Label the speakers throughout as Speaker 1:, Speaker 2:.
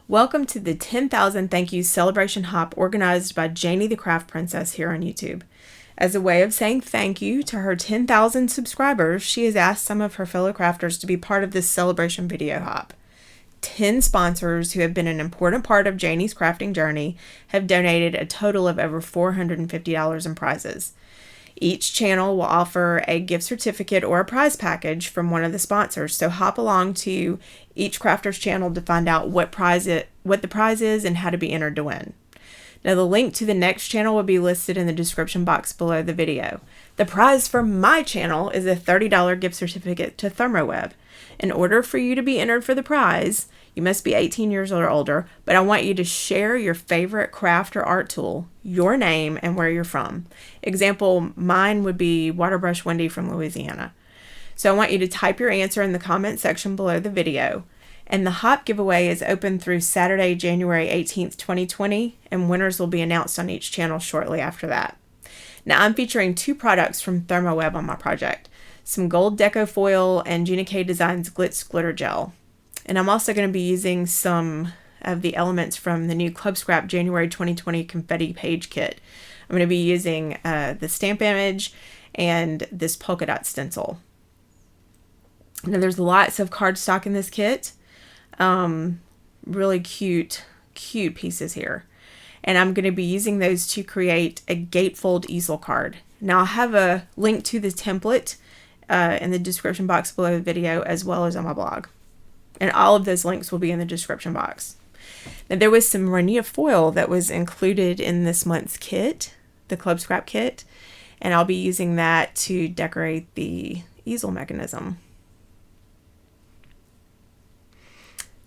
Speaker 1: Welcome to the 10,000 Thank Yous Celebration Hop organized by Janie the Craft Princess here on YouTube. As a way of saying thank you to her 10,000 subscribers, she has asked some of her fellow crafters to be part of this celebration video hop. 10 sponsors who have been an important part of Janie's crafting journey have donated a total of over $450 in prizes. Each channel will offer a gift certificate or a prize package from one of the sponsors, so hop along to each crafter's channel to find out what the prize is and how to be entered to win. Now the link to the next channel will be listed in the description box below the video. The prize for my channel is a $30 gift certificate to Thermoweb. In order for you to be entered for the prize, you must be 18 years old or older, but I want you to share your favorite craft or art tool, your name, and where you're from. Example, mine would be Waterbrush Wendy from Louisiana. So I want you to type your answer in the comment section below the video. And the hop giveaway is open through Saturday, January 18th, 2020, and winners will be announced on each channel shortly after that. Now I'm featuring 2 products from Thermoweb on my project, some gold deco foil and Gina K Designs Glitz Glitter Gel. And I'm also going to be using some of the elements from the new Club Scrap January 2020 Confetti Page Kit. I'm going to be using the stamp image and this polka dot stencil. Now there's lots of cardstock in this kit. Really cute pieces here. And I'm going to be using those to create a Gatefold Easel card. Now I'll have a link to the template in the description box below the video, as well as on my blog. And all of those links will be in the description box. Now there was some Rania foil that was included in this month's kit, the Club Scrap kit, and I'll be using that to decorate the easel mechanism.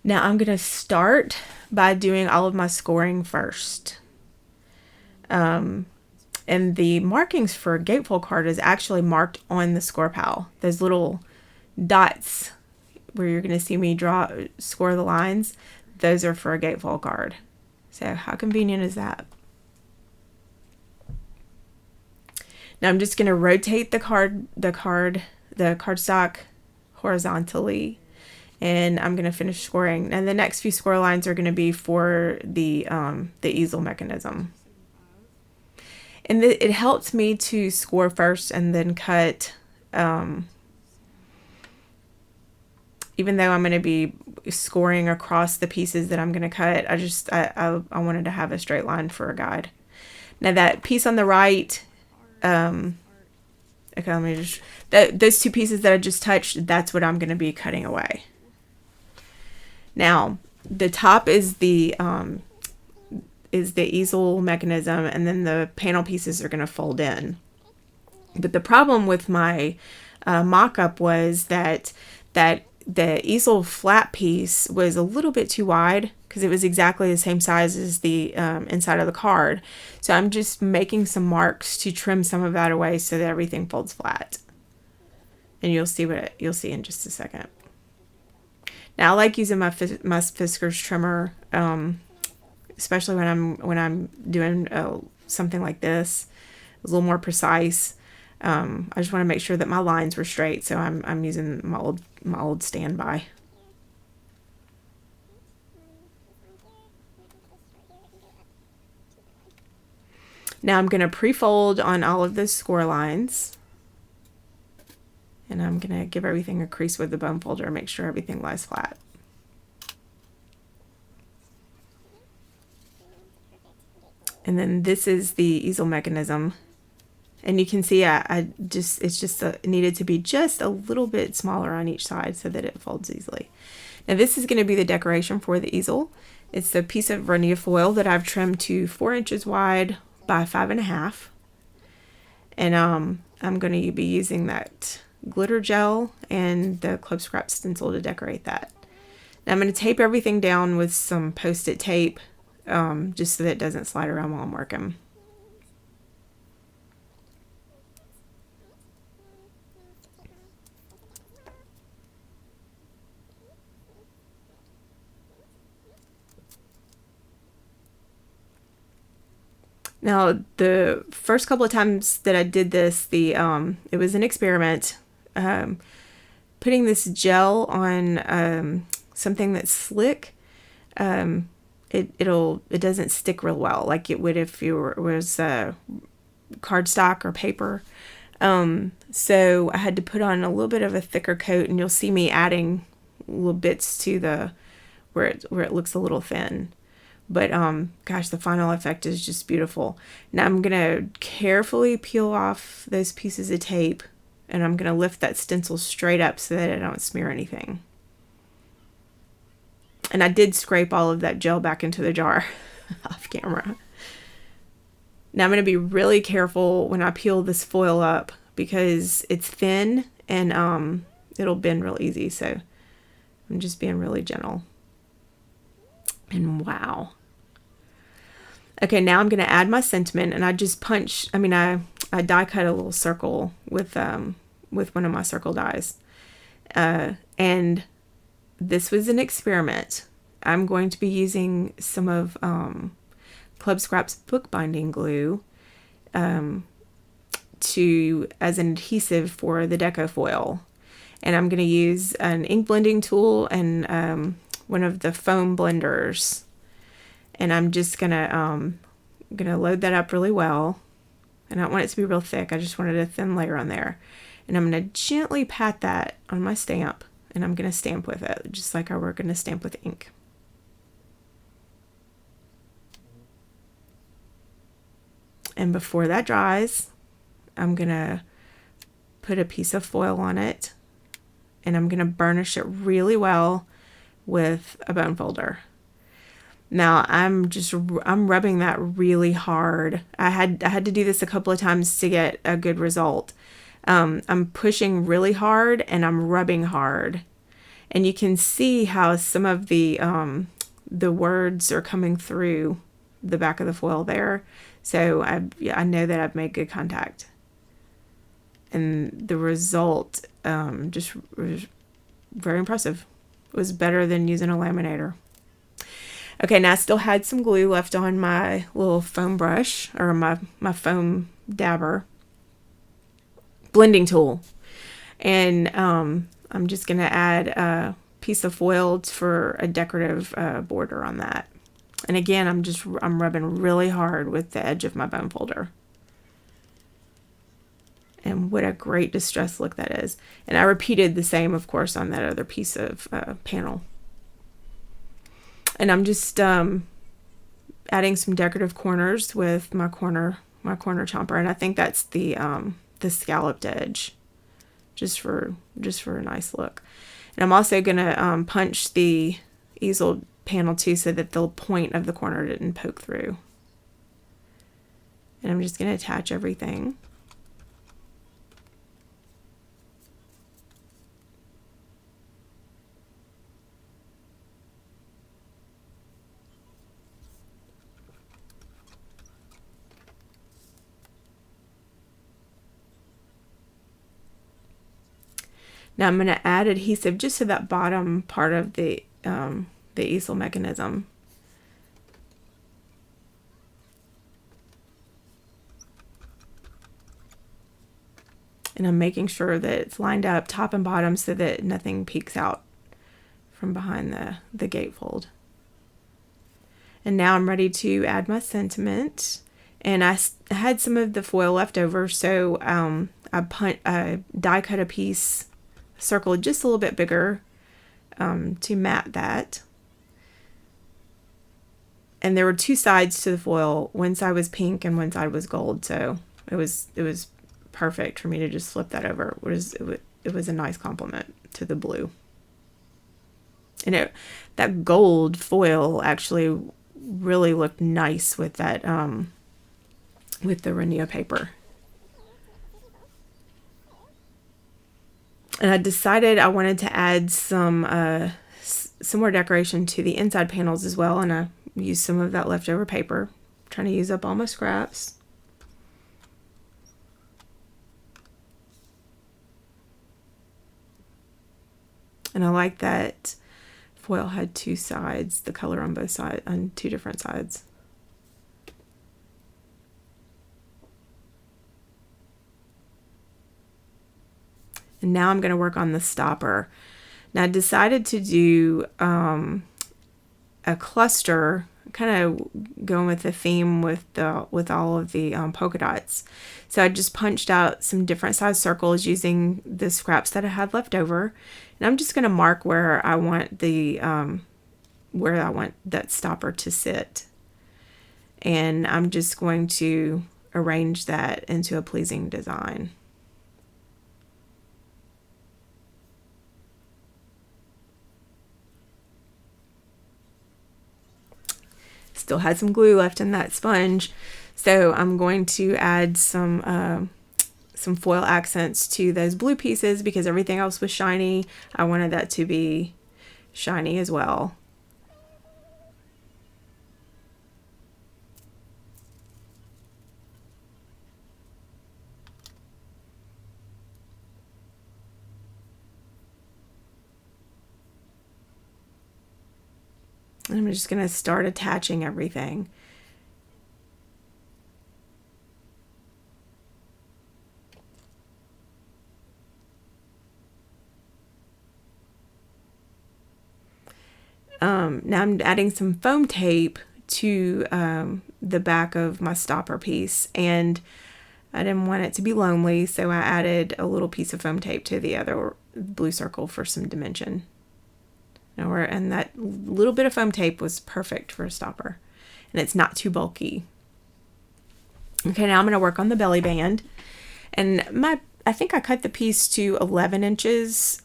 Speaker 1: Now I'm going to start by doing all of my scoring first. And the markings for a gatefold card is actually marked on the score pal. Those little dots where you're going to see me score the lines, those are for a gatefold card. So how convenient is that? Now I'm just going to rotate the cardstock horizontally, and I'm going to finish scoring. And the next few score lines are going to be for the easel mechanism. And it helps me to score first and then cut. Even though I'm going to be scoring across the pieces that I'm going to cut, I wanted to have a straight line for a guide. Now that piece on the right, okay, let me just, those 2 pieces that I just touched, that's what I'm going to be cutting away. Now the top is the easel mechanism, and then the panel pieces are going to fold in. But the problem with my mock-up was that the easel flat piece was a little bit too wide, because it was exactly the same size as the inside of the card. So I'm just making some marks to trim some of that away so that everything folds flat. And you'll see you'll see in just a second. Now I like using my Fiskars trimmer, especially when I'm doing something like this. It's a little more precise. I just want to make sure that my lines were straight, so I'm using my old standby. Now I'm going to pre-fold on all of those score lines, and I'm going to give everything a crease with the bone folder, make sure everything lies flat. And then this is the easel mechanism. And you can see it needed to be just a little bit smaller on each side so that it folds easily. Now this is going to be the decoration for the easel. It's a piece of Rania foil that I've trimmed to 4 inches wide by 5.5. And I'm going to be using that glitter gel and the Club Scrap stencil to decorate that. Now I'm going to tape everything down with some post-it tape, just so that it doesn't slide around while I'm working. Now, the first couple of times that I did this, it was an experiment. Putting this gel on something that's slick it doesn't stick real well like it would if it was cardstock or paper. So I had to put on a little bit of a thicker coat, and you'll see me adding little bits to where it looks a little thin. But gosh, the final effect is just beautiful. Now I'm gonna carefully peel off those pieces of tape, and I'm gonna lift that stencil straight up so that I don't smear anything. And I did scrape all of that gel back into the jar off camera. Now I'm going to be really careful when I peel this foil up because it's thin and it'll bend real easy. So I'm just being really gentle. And wow. Okay, now I'm going to add my sentiment, and I just I die cut a little circle with one of my circle dies. And this was an experiment. I'm going to be using some of Club Scrap's Bookbinding Glue as an adhesive for the deco foil. And I'm going to use an ink blending tool and one of the foam blenders. And I'm just going to load that up really well. And I don't want it to be real thick. I just wanted a thin layer on there. And I'm going to gently pat that on my stamp. And I'm going to stamp with it, just like I were going to stamp with ink. And before that dries, I'm going to put a piece of foil on it, and I'm going to burnish it really well with a bone folder. Now I'm rubbing that really hard. I had to do this a couple of times to get a good result. I'm pushing really hard and I'm rubbing hard, and you can see how some of the words are coming through the back of the foil there. So I know that I've made good contact, and the result just was very impressive. It was better than using a laminator. Okay, now I still had some glue left on my little foam brush, or my foam dabber blending tool. And I'm just going to add a piece of foil for a decorative border on that. And again, I'm rubbing really hard with the edge of my bone folder. And what a great distressed look that is. And I repeated the same, of course, on that other piece of panel. And I'm just adding some decorative corners with my corner chomper, and I think that's the scalloped edge, just for a nice look. And I'm also gonna punch the easel panel too, so that the point of the corner didn't poke through. And I'm just gonna attach everything. Now I'm going to add adhesive just to that bottom part of the easel mechanism. And I'm making sure that it's lined up top and bottom so that nothing peeks out from behind the gatefold. And now I'm ready to add my sentiment. And I had some of the foil left over, so I die cut a piece, circle just a little bit bigger to mat that. And there were two sides to the foil. One side was pink and one side was gold, so it was perfect for me to just flip that over. It was a nice compliment to the blue. And that gold foil actually really looked nice with that with the rainier paper. And I decided I wanted to add some more decoration to the inside panels as well, and I used some of that leftover paper. I'm trying to use up all my scraps. And I like that foil had two sides, the color on both sides, on two different sides. And now I'm going to work on the stopper. Now I decided to do a cluster, kind of going with the theme with all of the polka dots. So I just punched out some different size circles using the scraps that I had left over, and I'm just going to mark where I want that stopper to sit, and I'm just going to arrange that into a pleasing design. Still had some glue left in that sponge, so I'm going to add some foil accents to those blue pieces because everything else was shiny. I wanted that to be shiny as well. I'm just going to start attaching everything. Now I'm adding some foam tape to the back of my stopper piece, and I didn't want it to be lonely, so I added a little piece of foam tape to the other blue circle for some dimension. And that little bit of foam tape was perfect for a stopper, and it's not too bulky. Okay, now I'm going to work on the belly band, and I think I cut the piece to 11 inches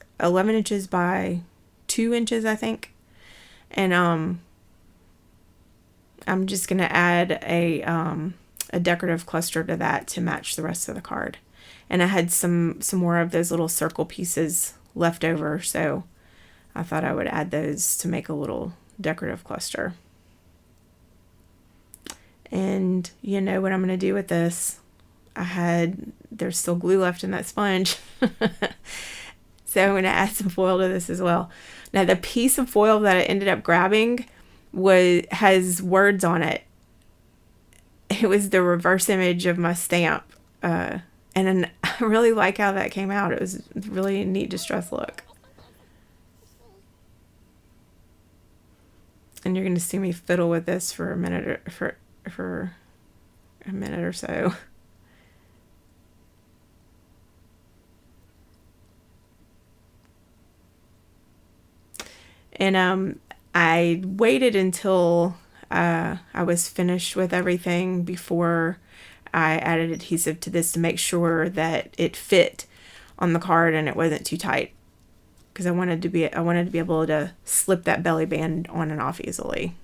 Speaker 1: by 2 inches, I think. And I'm just going to add a decorative cluster to that to match the rest of the card. And I had some more of those little circle pieces left over, so I thought I would add those to make a little decorative cluster. And you know what I'm going to do with this. There's still glue left in that sponge. So I'm going to add some foil to this as well. Now the piece of foil that I ended up grabbing has words on it. It was the reverse image of my stamp. And I really like how that came out. It was really a neat distress look. And you're going to see me fiddle with this for a minute or so. And I waited until I was finished with everything before I added adhesive to this to make sure that it fit on the card and it wasn't too tight, because I wanted to be able to slip that belly band on and off easily.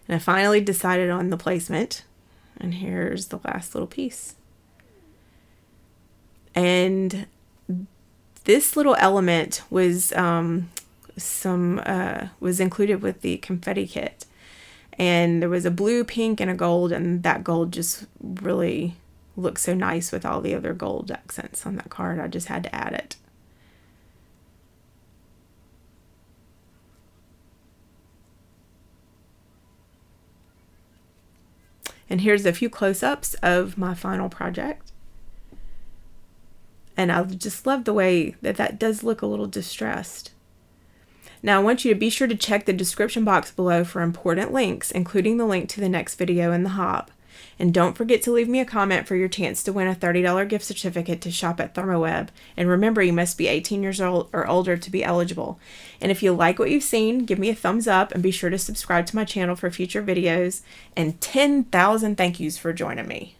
Speaker 1: And I finally decided on the placement, and here's the last little piece. And this little element was was included with the confetti kit, and there was a blue, pink, and a gold, and that gold just really looks so nice with all the other gold accents on that card. I just had to add it. And here's a few close-ups of my final project. And I just love the way that does look a little distressed. Now I want you to be sure to check the description box below for important links, including the link to the next video in the hop. And don't forget to leave me a comment for your chance to win a $30 gift certificate to shop at Thermoweb. And remember, you must be 18 years old or older to be eligible. And if you like what you've seen, give me a thumbs up and be sure to subscribe to my channel for future videos. And 10,000 thank yous for joining me.